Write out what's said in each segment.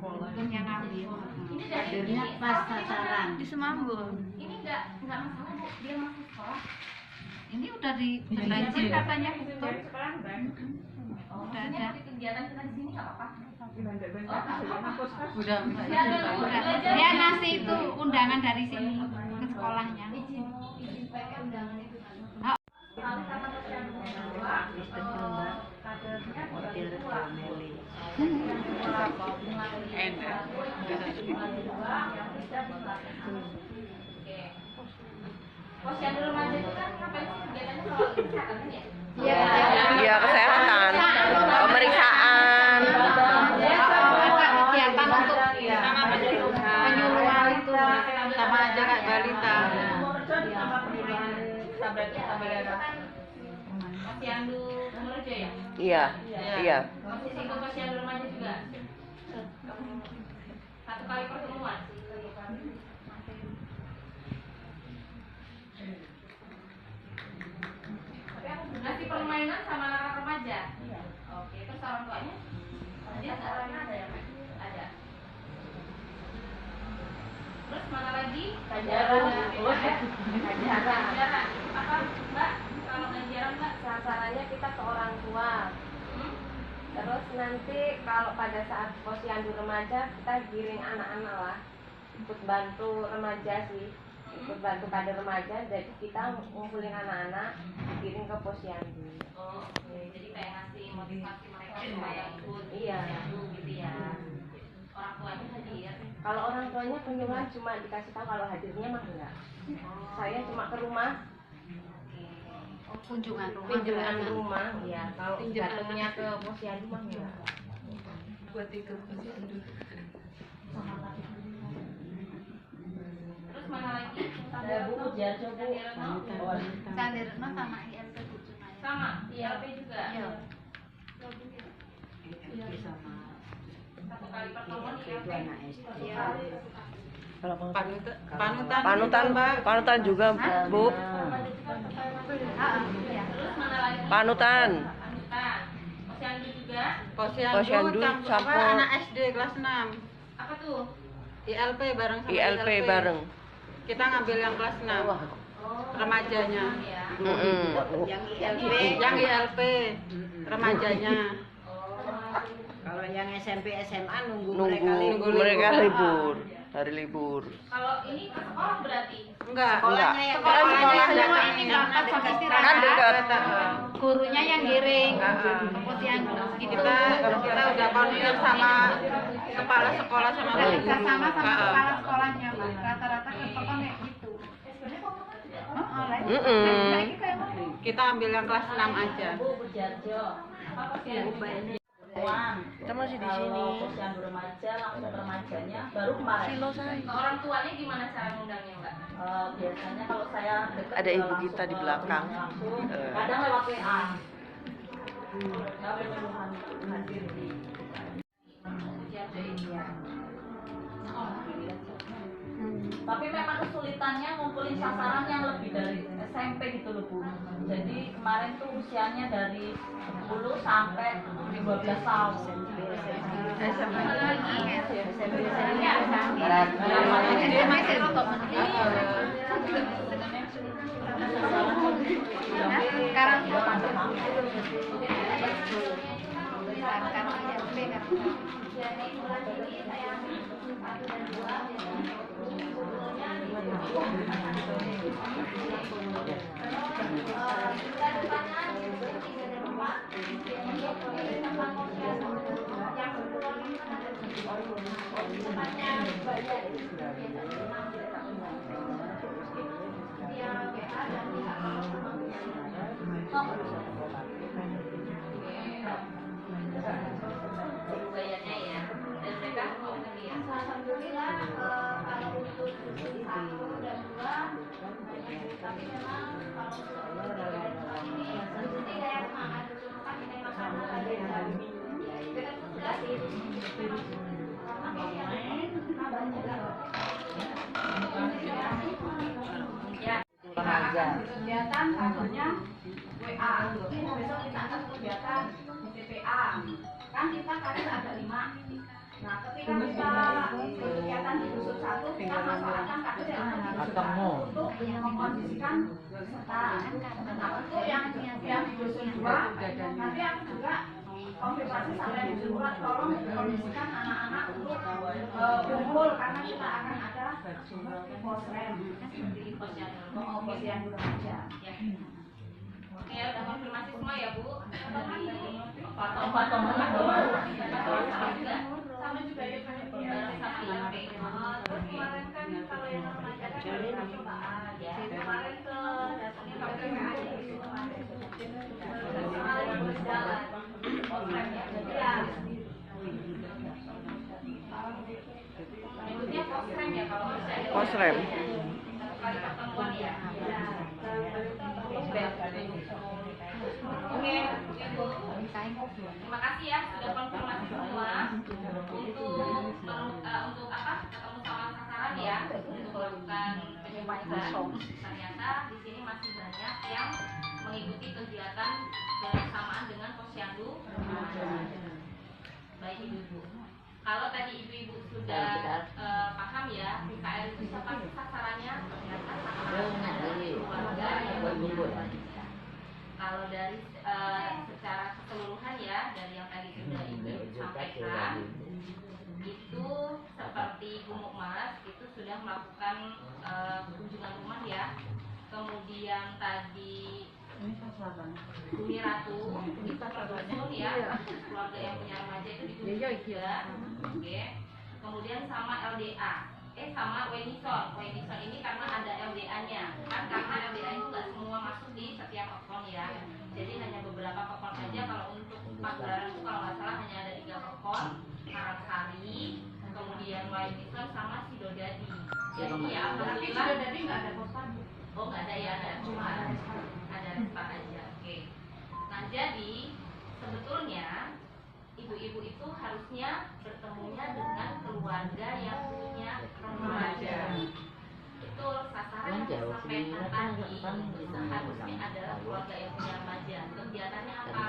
yang ngambil. Hadirnya pas sasaran. Di Semambul. Ini enggak masalah Bu, dia masuk sekolah. Ini udah di izin katanya betul. Udah ada kegiatan kita di sini enggak apa-apa. Udah. Dia ngasih itu undangan dari sini ke sekolahnya. Izin pakai undangan itu kan. Sama posyandu kedua, kadernya dibagi dua. Posyandu remaja itu kan ngapain sih kegiatannya kalau kesehatan ya? Iya, kesehatan, pemeriksaan. Kegiatan untuk penyuluhan itu sama aja kayak balita. Posyandu Pemurjo ya? Iya. Posisi ke posyandu remaja juga? Satu kali pertemuan? Ngasih permainan sama anak remaja? Oke, terus orang tuanya? Dia orangnya ada ya? Ada. Terus mana lagi? Ganjaran. Ganjaran. Apa Mbak? Kalau ganjaran Mbak? Sasarannya kita ke orang tua. Terus nanti kalau pada saat posyandu remaja kita giring anak-anak lah, ikut bantu remaja sih, ikut bantu kader remaja. Jadi kita ngumpulin anak-anak, digiring ke posyandu. Oh, oke. Jadi kayak ngasih motivasi mereka supaya ikut Iya. posyandu gitu ya. Orang tuanya hadir. Kalau orang tuanya penyuluhan cuma dikasih tahu, kalau hadirnya mah enggak. Saya cuma ke rumah, Kunjungan rumah. kunjungan rumah, ya. Kalau datangnya ke posyandu mah enggak. Buat ikut posyandu. Terus mana lagi? Bu Jarjo, Bu. Sandirno sama ILP Bucunaya. Sama, ILP juga. Iya. Satu kali pertemuan ILP. Panutan juga, Bu. Terus mana lagi? Panutan. Panutan. Posyandu juga. Posyandu sampai anak SD kelas 6. Apa tuh? ILP bareng sama ILP bareng. Kita ngambil yang kelas 6. Remajanya. Ya. Yang ILP remajanya. Kalau yang SMP SMA nunggu Nunggu mereka libur, hari libur. Kalau ini ke sekolah berarti? Enggak. Sekolahnya yang Sekolahnya cuma ini berangkat sama Kan istirahat. dekat. Gurunya yang giring ke posyandu gitu. Kita udah koordinir sama kepala sekolah sama Udah guru. kerja sama kepala sekolahnya, Mbak. Rata-rata kan kayak gitu. Kita ambil yang kelas 6 aja. Bu Jarjo. Apa posyandu? Kita masih di sini. Posyandu remaja langsung ke remajanya baru kemarin. Silo saya. Orang tuanya gimana cara ngundangnya Mbak? Biasanya kalau saya dekat Ada ke ibu langsung kita di ke belakang. langsung, Eh. kadang lewat WA. Nggak penyuluhan hadir di Jarjo ini ya. Tapi memang kesulitannya ngumpulin sasaran yang lebih dari SMP gitu loh Bu. Jadi kemarin tuh usianya dari 10 sampai 12 tahun. Sekarang Jadi bulan ini saya 1 dan 2 sebetulnya bayarnya ya, dan mereka mau hadiah. Alhamdulillah kalau untuk 1 dan 2 tapi memang kalau untuk ini seperti kayak semangat kan kita makan lagi dengan tugas Remaja. kegiatan akhirnya WA besok kita akan kegiatan TPA kan kita kadang ada 5. Nah ketika di dusun 1 kita masalahkan kader yang ada di dusun 1 untuk mengkondisikan serta untuk yang di dusun 2 nanti aku juga konfirmasi sampai di dusun 2 tolong kondisikan anak-anak untuk kumpul karena kita akan ada posrem seperti posyandu remaja. Oke, udah konfirmasi semua ya Bu? Sama juga ya terus kemarin kan kalau yang remaja kan ada percobaan ya kemarin ke datangnya KPPA di situ ada kemarin berjalan ya Nyebutnya posrem ya kalau misalnya Posrem. kali pertemuan ya. Oke, Ibu. Terima kasih ya sudah konfirmasi semua untuk apa? Ketemu sama sasaran ya untuk melakukan penyemprotan. Ternyata di sini masih banyak yang mengikuti kegiatan bersamaan dengan posyandu. Baik Ibu. Kalau tadi ibu-ibu sudah paham ya, PKL itu siapa sih sasarannya? Ternyata keluarga yang kalau dari secara keseluruhan ya, dari yang tadi sudah ibu sampaikan, itu seperti Bu Mukmas itu sudah melakukan kunjungan rumah ya. Kemudian tadi Bumi Ratu itu perdusun ya, keluarga yang punya remaja itu ditunjuk juga. Oke. Kemudian sama LDA, sama Wenison. Wenison ini karena ada LDA-nya, kan karena LDA itu nggak semua masuk di setiap pekon ya. Jadi hanya beberapa pekon aja. Kalau untuk Pagelaran itu kalau nggak salah hanya ada 3 pekon, Karangsari, kemudian Wenison sama Sidodadi. Jadi ya alhamdulillah. Sidodadi nggak ada posyandu. Oh nggak ada ya, cuma ada respa aja. Oke. Nah jadi sebetulnya ibu-ibu itu harusnya bertemunya dengan keluarga yang punya remaja. Betul, sasaran yang disampaikan tadi itu seharusnya adalah keluarga yang punya remaja. Kegiatannya apa?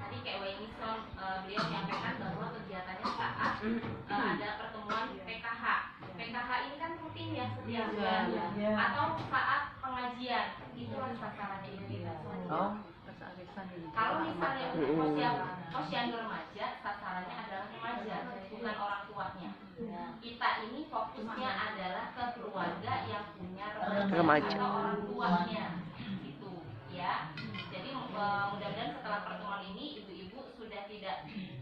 Tadi kayak Wenison beliau menyampaikan bahwa kegiatannya saat ada pertemuan PKH. PKH ini kan rutin ya setiap bulan atau saat pengajian, itulah sasarannya ibu-ibu semua. Kalau misalnya untuk posyandu remaja, sasarannya adalah remaja, bukan orang tuanya. Kita ini fokusnya adalah ke keluarga yang punya remaja atau orang tuanya, gitu ya. Jadi mudah-mudahan setelah pertemuan ini ibu-ibu sudah tidak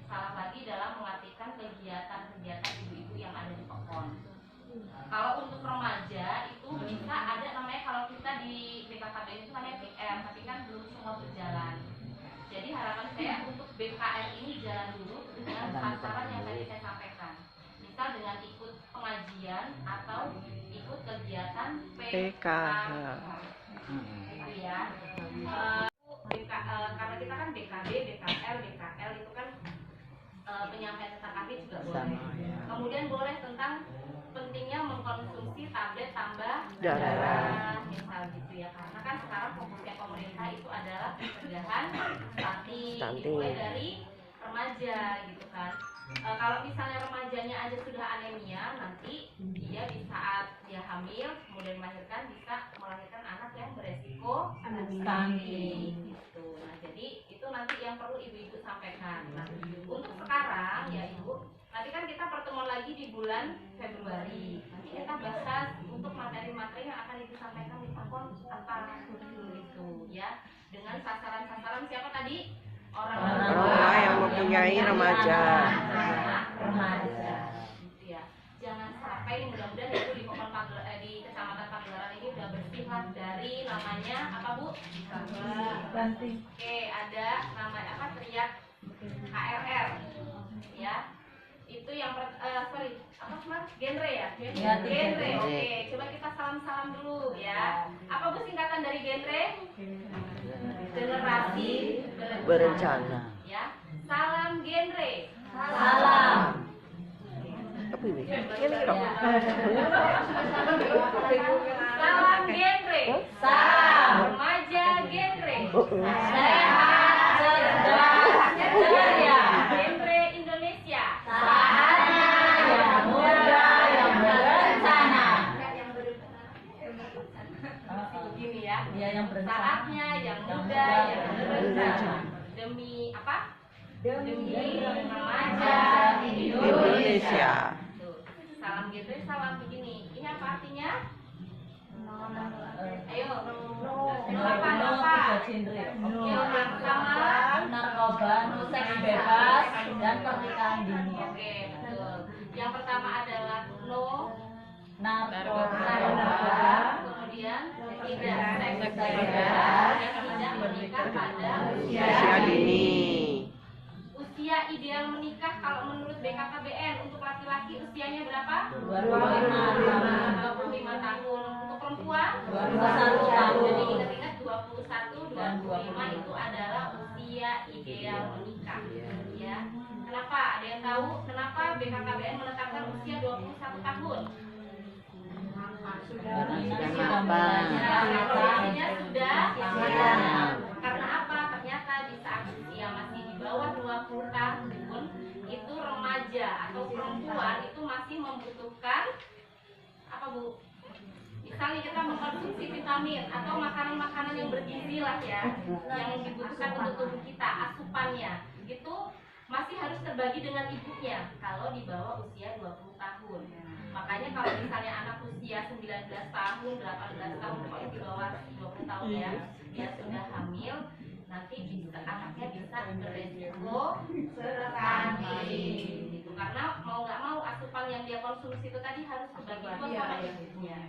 salah lagi dalam mengartikan kegiatan-kegiatan ibu-ibu yang ada di pekon. Kalau untuk remaja itu bisa ada namanya, kalau kita di BKKBN itu namanya PR, tapi kan belum semua berjalan. Jadi harapan saya untuk BKR ini jalan dulu dengan sasaran yang tadi saya sampaikan. Misal dengan ikut pengajian atau ikut kegiatan PKH. Gitu ya. Karena kita kan BKB, BKR, BKL itu kan penyampaian tentang KP juga boleh. Kemudian boleh tentang pentingnya mengkonsumsi tablet tambah darah misal gitu ya, karena kan sekarang fokusnya pemerintah itu adalah pencegahan stunting mulai dari remaja gitu kan. Kalau misalnya remajanya aja sudah anemia, nanti dia di saat dia hamil kemudian melahirkan bisa melahirkan anak yang beresiko stunting gitu. Nah jadi itu nanti yang perlu ibu-ibu sampaikan. Nah untuk sekarang ya ibu, nanti kan kita pertemuan lagi di bulan Februari. Nanti kita bahas untuk materi-materi yang akan disampaikan di pekon apa itu ya, dengan sasaran-sasaran siapa tadi? Orang-orang yang mempunyai remaja. Gitu ya. Jangan sampai, mudah-mudahan itu di pekon di Kecamatan Pagelaran ini udah bersih dari namanya apa Bu? Oke, ada namanya apa? Teriak KRR ya. Itu yang sorry, apa Mas? Genre ya? Genre. Oke, coba kita salam-salam dulu ya. Apa Bu singkatan dari genre? Generasi berencana. Ya. Salam genre. Salam. Apa ini? Salam genre. Salam. Remaja genre. Sehat, cerdas, ceria. Genre Indonesia. Saatnya yang muda yang Indonesia. Tuh. Salam gitu, salam begini. Ini apa artinya? Ayo. No apa? Ayo, yang pertama. narkoba, seks bebas, dan pernikahan dini. Oke, betul. Yang pertama adalah no Narkoba, kemudian tidak seks bebas dan tidak menikah pada Usia usia dini. Usia ideal menikah kalau menurut BKKBN untuk laki-laki usianya berapa? 25 tahun. Untuk perempuan 21 tahun. Jadi ingat-ingat 21 dan 25 itu adalah usia ideal menikah. Ya. Kenapa? Ada yang tahu kenapa BKKBN menetapkan usia 21 tahun? Artinya sudah karena apa? Ternyata di saat usia masih di bawah 20 tahun itu remaja atau perempuan itu masih membutuhkan apa Bu? Misalnya kita mengkonsumsi vitamin atau makanan-makanan yang bergizi lah ya, yang dibutuhkan untuk tubuh kita, asupannya itu masih harus terbagi dengan ibunya kalau di bawah usia 20 tahun. Makanya kalau misalnya anak usia 19 tahun, 18 tahun, pokoknya di bawah 20 tahun ya, dia sudah hamil, nanti anaknya bisa beresiko stunting. Gitu. Karena mau nggak mau asupan yang dia konsumsi itu tadi harus kebagi dua sama ibunya.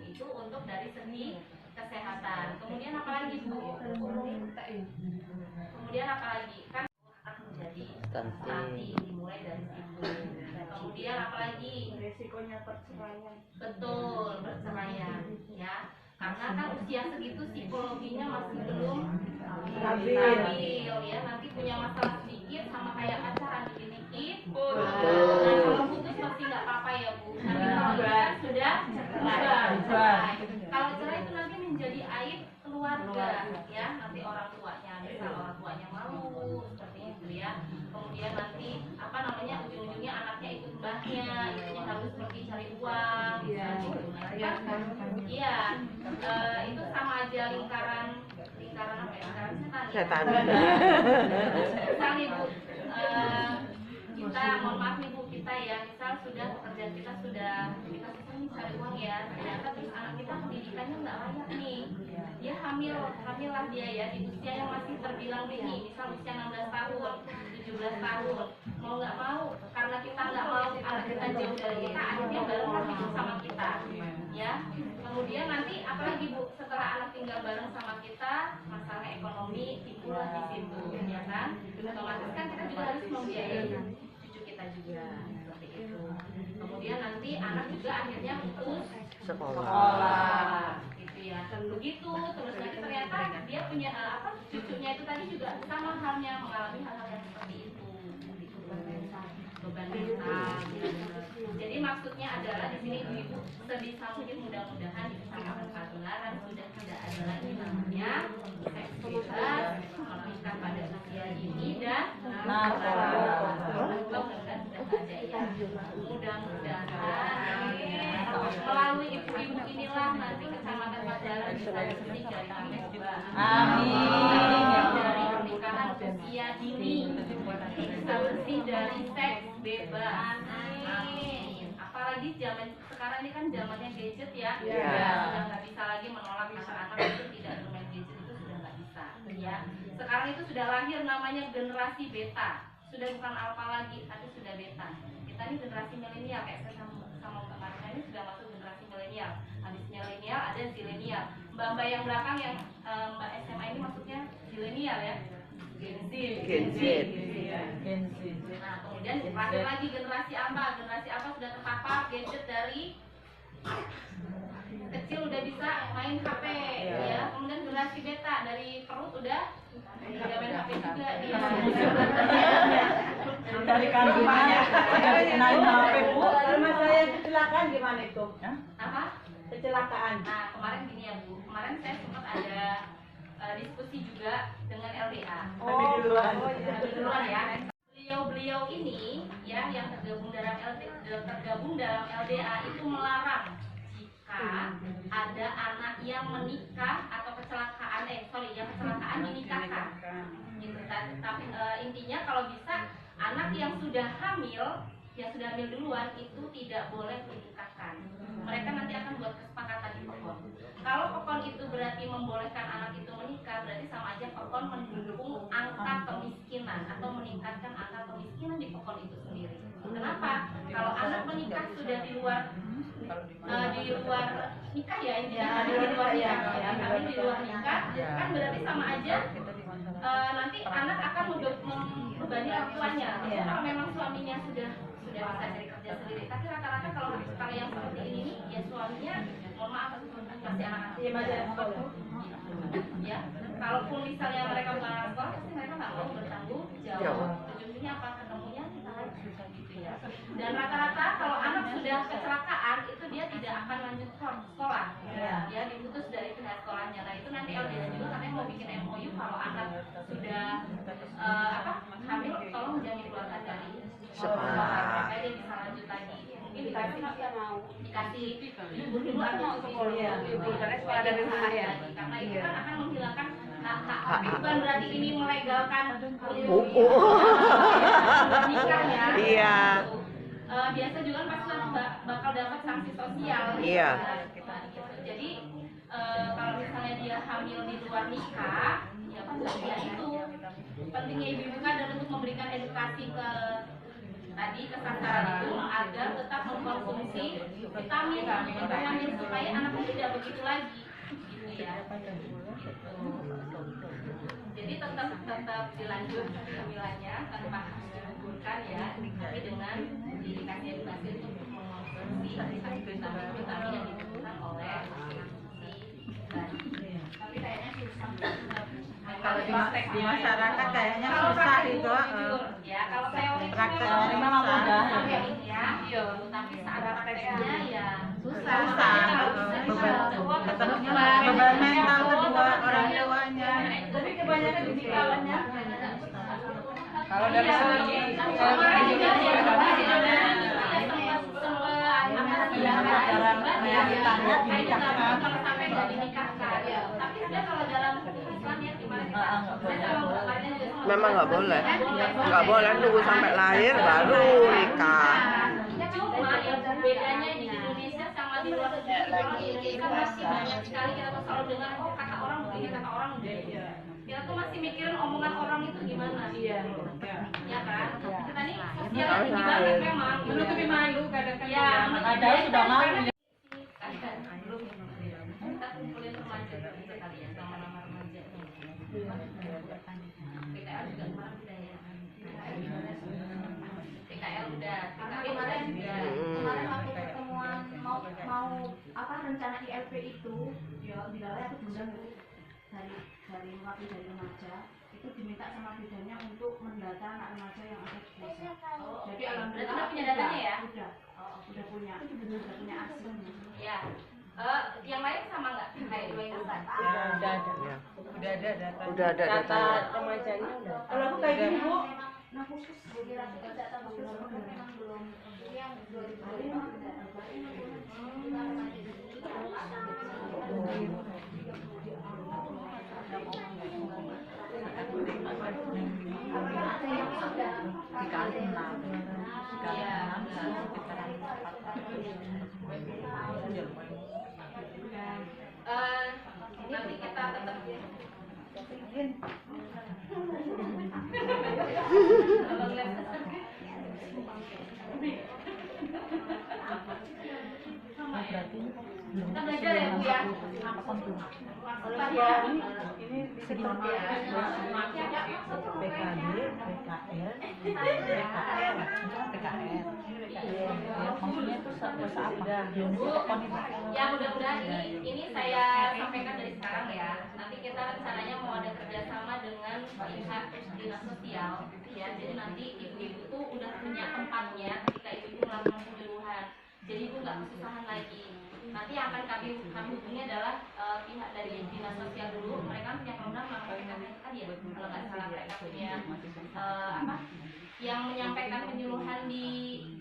Itu untuk dari segi kesehatan. Kemudian apalagi Bu? Kemudian apalagi? Kan akan menjadi stunting dimulai dari situ. Kemudian apalagi? Resikonya perceraian. Betul, perceraian ya. Karena kan usia segitu psikologinya masih belum stabil ya. Nanti punya masalah sedikit sama kayak pacaran dikit-dikit. Nah, kalau putus pasti nggak apa-apa ya Bu. Tapi kalau nikah sudah cerai. Kalau cerai itu nanti menjadi aib keluarga ya. Nanti orang tuanya, misal orang tuanya malu seperti itu ya. Kemudian nanti apa namanya ujung-ujungnya anaknya ikut mbahnya, ibunya harus pergi cari uang. Iya, itu sama aja lingkaran apa ya? Lingkaran setan. Misalnya Bu, kita mohon maaf nih Bu, kita ya misal sudah pekerjaan kita susah nih cari uang ya, ternyata terus anak kita pendidikannya nggak layak nih, dia hamil lah dia ya di usia yang masih terbilang dini, misal usia 16 tahun 17 tahun, mau nggak mau karena kita nggak mau anak kita jauh dari kita, akhirnya bareng hidup sama kita ya. Kemudian nanti apalagi Bu, setelah anak tinggal bareng sama kita, masalah ekonomi timbullah di situ ya kan, otomatis kan kita juga harus membiayai cucu kita juga seperti itu. Kemudian nanti anak juga akhirnya putus sekolah gitu ya. Begitu terus nanti ternyata dia punya cucunya itu tadi juga sama halnya mengalami hal-hal yang seperti itu. Beban mental. Jadi maksudnya adalah di sini ibu sebisa mungkin mudah-mudahan disampaikan pagelaran sudah tidak ada lagi namanya seks bebas, menikah pada usia dini dan mudah-mudahan sudah ada ya. Mudah-mudahan melalui ibu-ibu inilah nanti Kecamatan Pajalan bisa bersih dari narkoba. Amin. Dari pernikahan usia dini bisa bersih dari seks bebas. Amin. Apalagi zaman sekarang ini kan zamannya gadget ya. Sudah nggak bisa lagi menolak anak-anak itu tidak bermain gadget, itu sudah nggak bisa. Ya. Sekarang itu sudah lahir namanya generasi beta. Sudah bukan alfa lagi, tapi sudah beta. Kita ini generasi milenial kayak saya sama Mbak Marina ini sudah masuk generasi milenial. Habis milenial ada zilenial. Mbak-mbak yang belakang yang Mbak SMA ini maksudnya zilenial ya. Gen Z. Nah, kemudian lahir lagi generasi apa? Generasi apa sudah terpapar gadget dari kecil udah bisa main HP ya. Kemudian generasi beta dari perut udah main HP juga dia. Dari kandungannya udah kenalin HP Bu. Kalau saya kecelakaan gimana itu? Apa? Kecelakaan. Nah, kemarin gini ya Bu. Kemarin saya sempat ada diskusi juga dengan LDA. Duluan ya. Beliau ini ya yang tergabung dalam LDA itu melarang jika ada anak yang menikah atau kecelakaan yang kecelakaan dinikahkan. Gitu. Tapi intinya kalau bisa anak yang sudah hamil yang sudah hamil duluan itu tidak boleh menikahkan. Mereka nanti akan buat kesepakatan di pekon. Kalau pekon itu berarti membolehkan anak itu menikah, berarti sama aja pekon mendukung angka kemiskinan atau meningkatkan angka kemiskinan di pekon itu sendiri. Kenapa? Kalau anak menikah sudah di luar nikah ya, intinya di luar nikah, kami di luar nikah, kan berarti sama aja nanti anak akan membebani orang tuanya. Kalau memang suaminya sudah bisa cari kerja sendiri, tapi rata-rata kalau yang seperti ini ya suaminya mohon maaf masih anak-anak ya. Kalaupun misalnya mereka bukan anak sekolah, pasti mereka nggak mau bertanggung jawab. Ujung-ujungnya apa ketemunya kita susah gitu ya. Dan rata-rata kalau anak sudah kecelakaan itu dia tidak akan lanjut sekolah, ya diputus dari pihak sekolahnya. Nah itu nanti LDS juga katanya mau bikin MOU kalau anak sudah hamil, tolong jangan dikeluarkan dari sekolah supaya dia bisa lanjut lagi. Mungkin dikasih libur dulu atau libur dari sekolah dari rumah ya. Karena itu kan akan menghilangkan hak, bukan berarti ini melegalkan nikah ya. Iya. Biasa juga pasti bakal dapat sanksi sosial. Iya. Jadi kalau misalnya dia hamil di luar nikah, ya itu pentingnya ibu-ibu kadar untuk memberikan edukasi ke sasaran itu agar tetap mengkonsumsi vitamin supaya anaknya tidak begitu lagi, gitu ya. Jadi tetap dilanjut kehamilannya tanpa digugurkan ya, tapi dengan dikasih edukasi untuk mengkonsumsi vitamin yang dibutuhkan oleh tapi kayaknya susah. Kalau di masyarakat kayaknya susah itu. Ya, kalau teori Prakteknya memang mudah. Ya, tapi saat prakteknya ya susah. Beban mental kedua orang tuanya. Tapi kebanyakan didikannya. Kalau dari segi Memang nggak boleh nunggu sampai lahir baru nikah. Cuma yang bedanya di Indonesia sama di luar negeri, kalau di Indonesia masih banyak sekali kita tuh selalu dengar kata orang begini, kata orang begini. Kita tuh masih mikirin omongan orang itu gimana. Iya. Ya kan? Kita nih sosial tinggi banget memang. menutupi malu kadang-kadang. Ya, Padahal sudah malu. Kita kumpulin remaja gitu kali ya, nama-nama remaja. PKL juga kemarin udah ya. PKL udah, kemarin juga. Kemarin waktu pertemuan mau rencana ILP itu, ya bilangnya aku diundang dari mewakili dari remaja itu diminta sama bidannya untuk mendata anak remaja yang ada di desa. Jadi alhamdulillah udah punya datanya ya? Udah punya arsipnya. Ya. Yang lain sama nggak kayak dua yang besar? Udah ada. Ya. Udah ada data. Udah ada datanya. Remajanya udah. Kalau aku kayak gini Bu, Nah khusus data khusus memang belum yang 2006. Nanti kita tetap kita belajar ya Bu ya. ini seperti PKD, PKL, PKR, PKR. Maksudnya itu bahasa apa? Ya mudah-mudahan ini saya sampaikan dari sekarang ya. Nanti kita rencananya mau ada kerjasama dengan pihak dinas sosial ya. Jadi nanti ibu-ibu tuh udah punya tempatnya ketika ibu-ibu melakukan penyuluhan. Jadi ibu nggak kesusahan lagi. Nanti yang akan kami hubungi adalah pihak dari dinas sosial dulu. Mereka punya program namanya PKH tadi ya. Kalau nggak salah mereka punya yang menyampaikan penyuluhan di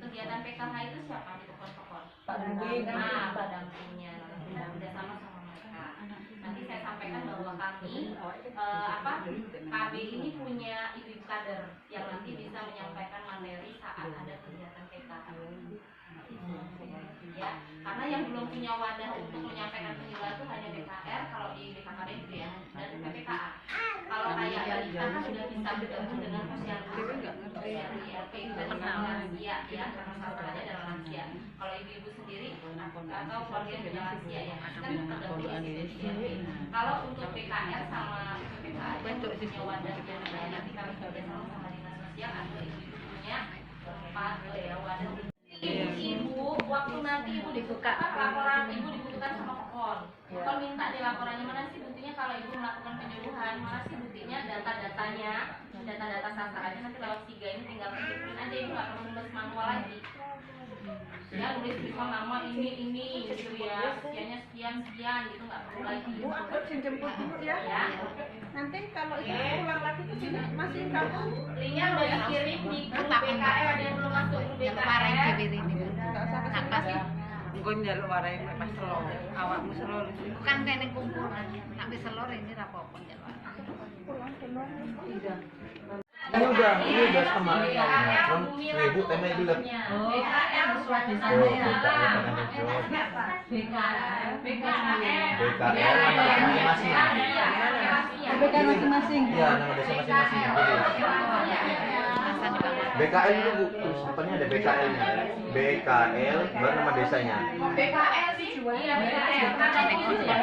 kegiatan PKH itu siapa di pokok-pokok? Pak Damping. Nah, Pak Dampingnya kita bekerjasama sama mereka. Nanti saya sampaikan bahwa kami KB ini punya ibu kader yang nanti bisa menyampaikan materi saat ada kegiatan PKH. punya wadah untuk menyampaikan penjelasan itu hanya BKR kalau di BKKB gitu ya, dan PPKA. Kalau kayak balita kan sudah bisa bergabung dengan posyandu di RP itu sama lansia ya, karena sasarannya adalah lansia. Kalau ibu-ibu sendiri atau keluarga yang punya lansia ya, kan tergabung di RP. Kalau untuk BKR sama PPKA itu punya wadah dan nanti kami bekerjasama sama dinas sosial atau ibu-ibu punya tempat ya wadah. Ibu, waktu nanti ibu dibuka laporan ibu dibutuhkan sama Pokon. Pokon minta di laporannya mana sih buktinya kalau ibu melakukan penyuluhan, mana sih buktinya data-datanya, data-data sasarannya nanti lewat 3 ini tinggal kirim aja, ibu nggak perlu nulis manual lagi. Ya nulis misal nama ini gitu ya, sekiannya sekian gitu nggak perlu lagi. Bu, aku jemput dulu ya. Ya. Nanti kalau itu pulang lagi ke sini masih kamu. Linknya udah dikirim di grup BKR, ada yang belum masuk grup BKR. Enggak usah ke sini. Engko njaluk warai pas selo. Awakmu selo. Bukan kene kumpulan, tapi selor ini rapopo njaluk. Ini udah sama. Ibu tanya dulu. BKR suatu Oh, BKR masing-masing. Iya, nama desa masing-masing. BKL itu Bu, depannya ada BKL-nya. BKL baru nama desanya. BKR sih iya BKR karena itu ya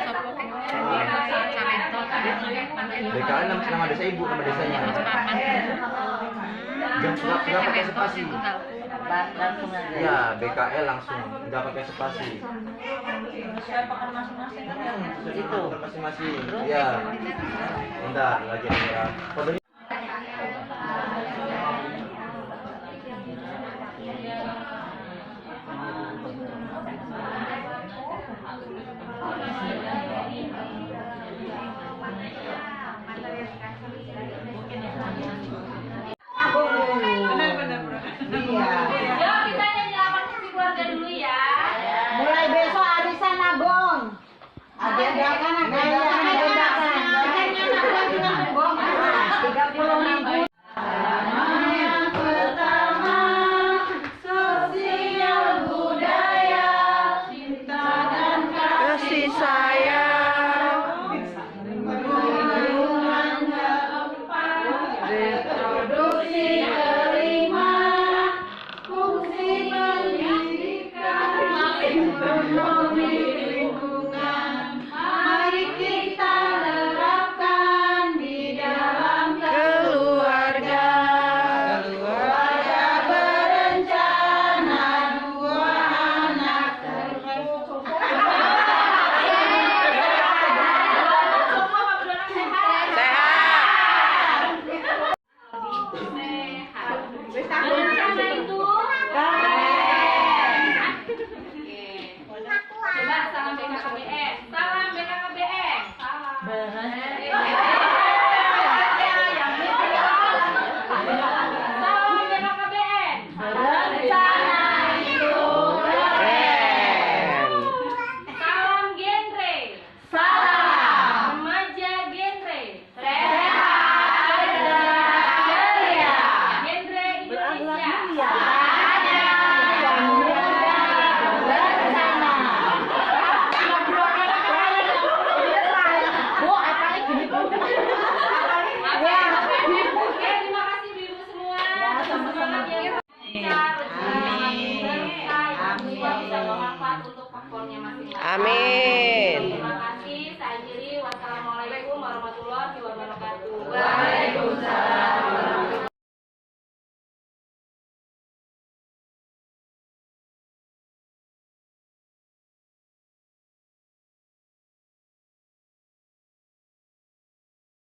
BKL nama desa ibu, nama desanya. Nggak pakai spasi. Langsung aja. Ya, BKL langsung, nggak pakai spasi. Itu masing-masing. Ya. Bentar, lagi ada. Kodenya Yo, kita nyanyi lapan kursi keluarga dulu ya. Mulai besok arisan nabung. Agendakan, agendakan. 30.000. Yang pertama, sosial budaya, cinta dan Kasih sayang. lingkungan keempat, reproduksi kelima, fungsi pendidikan, ekonomi lingkungan. Mari kita terapkan di dalam keluarga. Keluarga berencana 2 anak Sehat. Berencana itu coba salam BKKBN. Salam BKKBN. Salam BKKBN. Berencana itu Keren. salam genre. Salam remaja genre. Sehat dan ceria. Genre Indonesia. Oke, terima kasih ibu semua. Semangat ya. Amin. Bisa bermanfaat untuk paspornya masing-masing. Amin. Terima kasih. Saya akhiri. Wassalamualaikum warahmatullahi wabarakatuh.